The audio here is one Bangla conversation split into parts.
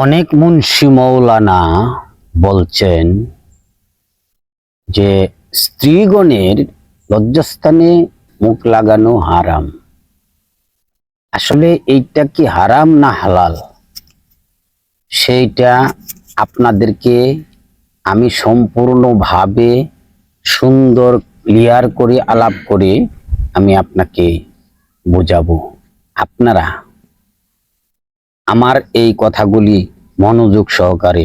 অনেক মুন্সি মৌলানা বলছেন যে স্ত্রীগণের লজ্জাস্থানে মুখ লাগানো হারাম। আসলে এইটা কি হারাম না হালাল, সেইটা আপনাদেরকে আমি সম্পূর্ণভাবে সুন্দর ক্লিয়ার করে আলাপ করে আমি আপনাকে বোঝাবো। আপনারা আমার এই কথাগুলি মনোযোগ সহকারে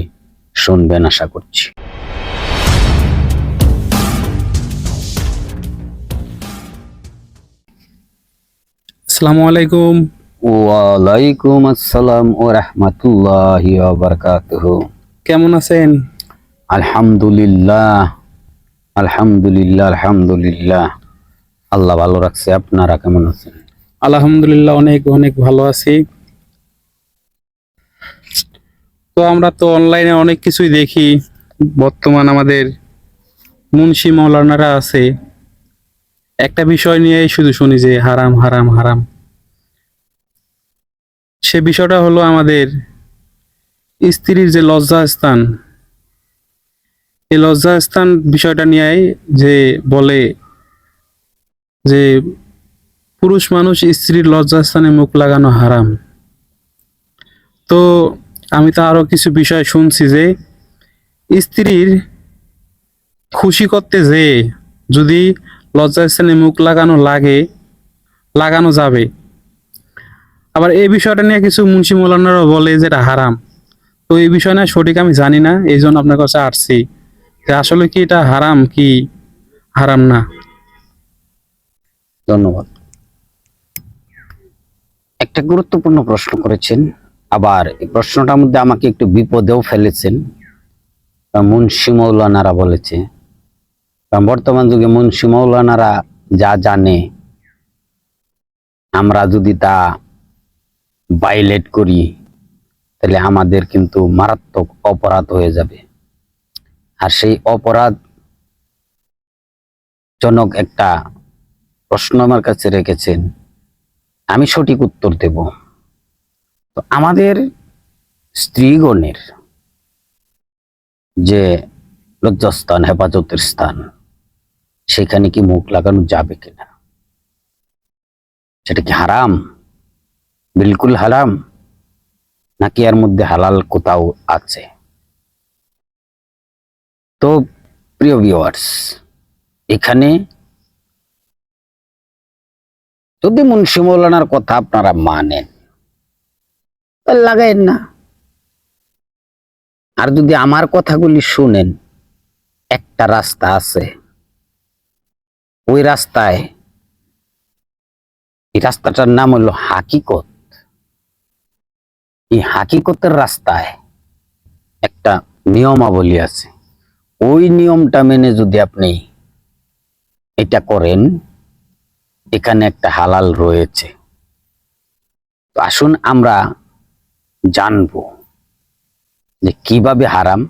শুনবেন আশা করছি। আসসালামু আলাইকুম। ওয়ালাইকুম আসসালাম ও রাহমাতুল্লাহি ওয়া বারাকাতুহু। কেমন আছেন? আলহামদুলিল্লাহ আলহামদুলিল্লাহ আলহামদুলিল্লাহ, আল্লাহ ভালো রাখছে। আপনারা কেমন আছেন? আলহামদুলিল্লাহ, অনেক অনেক ভালো আছি। তো আমরা তো অনলাইনে অনেক কিছুই দেখি। বর্তমান আমাদের মুন্সি মৌলানারা আছে, একটা বিষয় নিয়েই শুধু শুনি যে হারাম হারাম হারাম। সে বিষয়টা হলো আমাদের স্ত্রীর যে লজ্জাস্থান, এই লজ্জাস্থান বিষয়টা নিয়েই যে বলে যে পুরুষ মানুষ স্ত্রীর লজ্জাস্থানে মুখ লাগানো হারাম। তো আমি তো আরো কিছু বিষয় শুনছি যে স্ত্রীর খুশি করতে যে যদি লজ্জাস্থানে মুখ লাগানো যাবে। আবার এই বিষয়টা নিয়ে কিছু মুন্সি মৌলানারা বলে যেটা হারাম। তো এই বিষয় না সঠিক আমি জানি না, এই জন্য আপনার কাছে আসছি যে আসলে কি এটা হারাম কি হারাম না। ধন্যবাদ। একটা গুরুত্বপূর্ণ প্রশ্ন করেছেন, আবার এই প্রশ্নটার মধ্যে আমাকে একটু বিপদেও ফেলেছেন। মুন্সি মৌলানারা বলেছে, কারণ বর্তমান যুগে মুন্সি মৌলানারা যা জানে আমরা যদি তা ভাইলেট করি তাহলে আমাদের কিন্তু মারাত্মক অপরাধ হয়ে যাবে। আর সেই অপরাধজনক একটা প্রশ্ন আমার কাছে রেখেছেন, আমি সঠিক উত্তর দেব। তো আমাদের স্ত্রীগণের যে লজ্জাস্থান, হেফাজতের স্থান, সেখানে কি মুখ লাগানো যাবে কিনা, সেটা কি হারাম, বিলকুল হারাম, নাকি এর মধ্যে হালাল কোথাও আছে? তো প্রিয় ভিউয়ার্স, এখানে যদি মুন্সি মৌলানার কথা আপনারা মানেন তাহলে লাগায়েন না, আর যদি আমার কথাগুলি শুনেন, একটা রাস্তা আছে, ওই রাস্তায়, এই রাস্তাটার নাম হলো হাকিকত। এই হাকিকতের রাস্তায় একটা নিয়মাবলী আছে, ওই নিয়মটা মেনে যদি আপনি এটা করেন, এখানে একটা হালাল রয়েছে। তো আসুন আমরা জানবো যে কিভাবে হারাম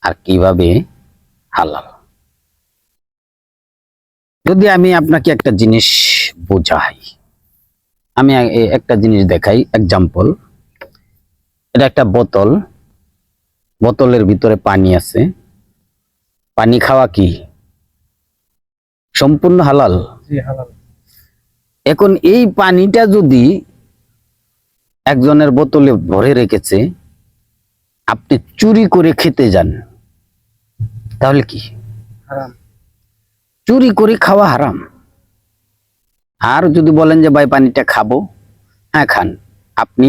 আর কিভাবে হালাল। যদি আমি আপনাকে একটা জিনিস বোঝাই, আমি একটা জিনিস দেখাই, এক্সাম্পল। এটা একটা বোতল, বোতলের ভিতরে পানি আছে। পানি খাওয়া কি সম্পূর্ণ হালাল? এখন এই পানিটা যদি একজনের বোতলে ভরে রেখেছে, আপনি চুরি করে খেতে যান, তাহলে কি হারাম। চুরি করে খাওয়া হারাম। আর যদি বলেন যে ভাই পানিটা খাবো, হ্যাঁ খান, আপনি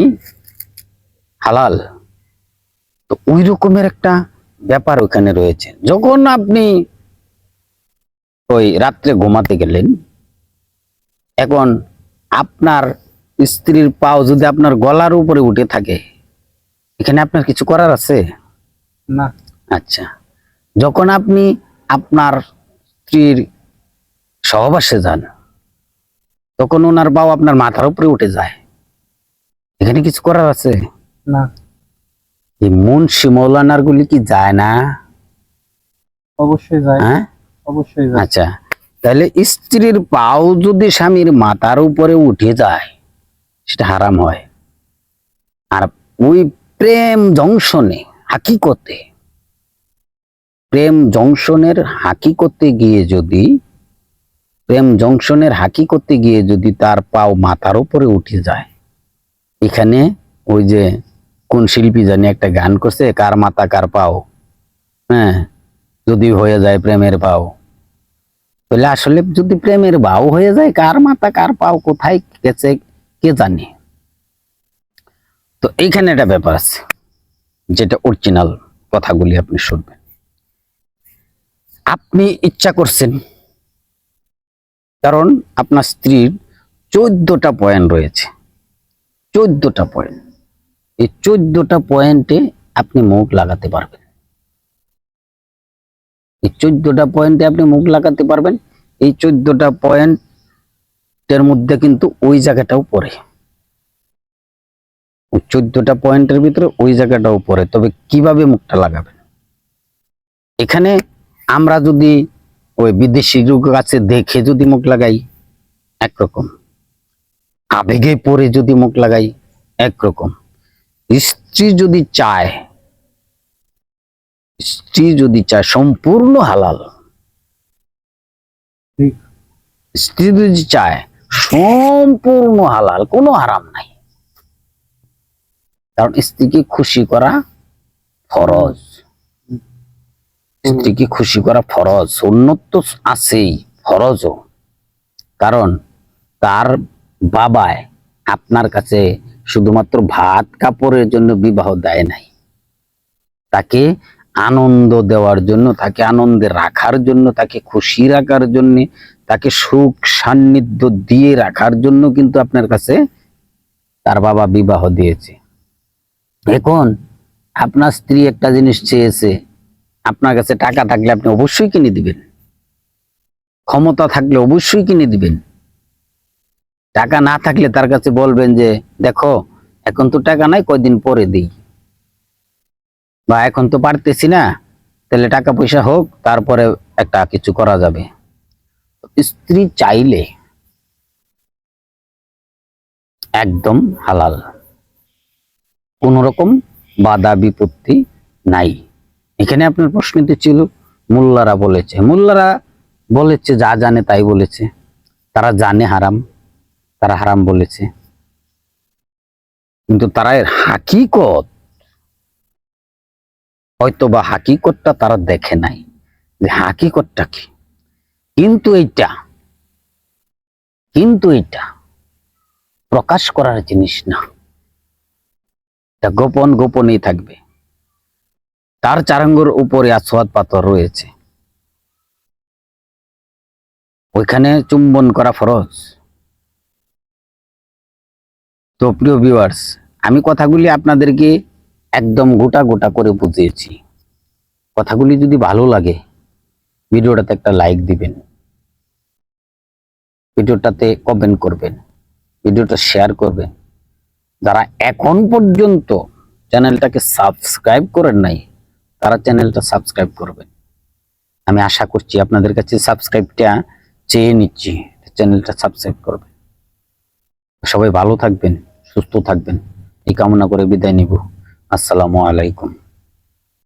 হালাল। তো ওই রকমের একটা ব্যাপার ওখানে রয়েছে। যখন আপনি ওই রাত্রে ঘুমাতে গেলেন, এখন আপনার স্ত্রীর পাও যদি আপনার গলার উপরে উঠে থাকে, এখানে আপনার কিছু করার আছে না। আচ্ছা, যখন আপনি আপনার স্ত্রীর সহবাসে যান, তখন ওনার পাও আপনার মাথার উপরে উঠে যায়, এখানে কিছু করার আছে না। এই মুন্সি মৌলানার গুলি কি যায় না? অবশ্যই যায়। হ্যাঁ, অবশ্যই যায়। আচ্ছা, তাহলে স্ত্রীর পাও যদি স্বামীর মাথার উপরে উঠে যায়, সেটা হারাম হয়। আর ওই প্রেম জংশনে হাকিকতে, প্রেম জংশনের হাকিকতে গিয়ে যদি, প্রেম জংশনের হাকিকতে গিয়ে যদি তার পাও মাথার উপরে উঠে যায়, এখানে ওই যে কোন শিল্পী জানি একটা গান করছে, কার মাথা কার পাও, হ্যাঁ, যদি হয়ে যায় প্রেমের পাও, তাহলে আসলে যদি প্রেমের ভাও হয়ে যায়, কার মাথা কার পাও কোথায় গেছে কে জানে। তো এইখানে একটা ব্যাপার আছে, যেটা অরিজিনাল কথাগুলি আপনি শুনবেন। আপনি ইচ্ছা করছেন, কারণ আপনার স্ত্রীর 14টা পয়েন্ট রয়েছে, 14টা পয়েন্ট। এই 14টা পয়েন্টে আপনি মুখ লাগাতে পারবেন, এই 14টা পয়েন্টে আপনি মুখ লাগাতে পারবেন। এই 14টা পয়েন্টের মধ্যে কিন্তু ওই জায়গাটাও পড়ে, 14টা পয়েন্টের ভিতরে ওই জায়গাটাও পড়ে। তবে কিভাবে মুখটা লাগাবেন, এখানে আমরা যদি ওই বিদেশি কাছে দেখে যদি মুখ লাগাই একরকম, আবেগে পড়ে যদি মুখ লাগাই একরকম। স্ত্রী যদি চায়, স্ত্রী যদি চায় সম্পূর্ণ হালাল, স্ত্রী যদি চায় সম্পূর্ণ হালাল, কোনো হারাম নাই, কারণ স্ত্রীকে খুশি করা ফরজ, স্ত্রীকে খুশি করা ফরজ, সুন্নত তো আছেই, ফরজও। কারণ তার বাবায় আপনার কাছে শুধুমাত্র ভাত কাপড়ের জন্য বিবাহ দেয় নাই, তাকে আনন্দ দেওয়ার জন্য, তাকে আনন্দে রাখার জন্য, তাকে খুশি রাখার জন্য, তাকে সুখ সান্নিধ্য দিয়ে রাখার জন্য কিন্তু আপনার কাছে তার বাবা বিবাহ দিয়েছে। এখন আপনার স্ত্রী একটা জিনিস চেয়েছে, আপনার কাছে টাকা থাকলে আপনি অবশ্যই কিনে দিবেন, ক্ষমতা থাকলে অবশ্যই কিনে দিবেন। টাকা না থাকলে তার কাছে বলবেন যে দেখো এখন তো টাকা নাই, কয়দিন পরে দিই, বা এখন তো পারতেছি না, তাহলে টাকা পয়সা হোক তারপরে একটা কিছু করা যাবে। স্ত্রী চাইলে একদম হালাল, কোন রকম বাধা বিপত্তি নাই। এখানে আপনার প্রশ্নটি ছিল মোল্লারা বলেছে, মোল্লারা বলেছে যা জানে তাই বলেছে, তারা জানে হারাম, তারা হারাম বলেছে, কিন্তু তারা এর হাকিকত, হয়তো বা হাকিকতটা তারা দেখে নাই যে হাকিকতটা কি। কিন্তু এইটা প্রকাশ করার জিনিস না, এটা গোপন গোপনেই থাকবে। তার চারাঙ্গর উপরে আসওয়াদ পাথর রয়েছে, ওইখানে চুম্বন করা ফরজ। তো প্রিয় ভিউয়ার্স, আমি কথাগুলি আপনাদেরকে একদম গোটা গোটা করে বুঝিয়েছি। কথাগুলি যদি ভালো লাগে ভিডিওটাতে একটা লাইক দিবেন, ভিডিওটাতে কমেন্ট করবেন, ভিডিওটা শেয়ার করবেন। যারা এখন পর্যন্ত চ্যানেলটাকে সাবস্ক্রাইব করেন নাই, তারা চ্যানেলটা সাবস্ক্রাইব করবেন। আমি আশা করছি আপনাদের কাছে সাবস্ক্রাইবটা চেয়ে নিচ্ছি, চ্যানেলটা সাবস্ক্রাইব করবেন। সবাই ভালো থাকবেন, সুস্থ থাকবেন, এই কামনা করে বিদায় নিব। আসসালামু আলাইকুম।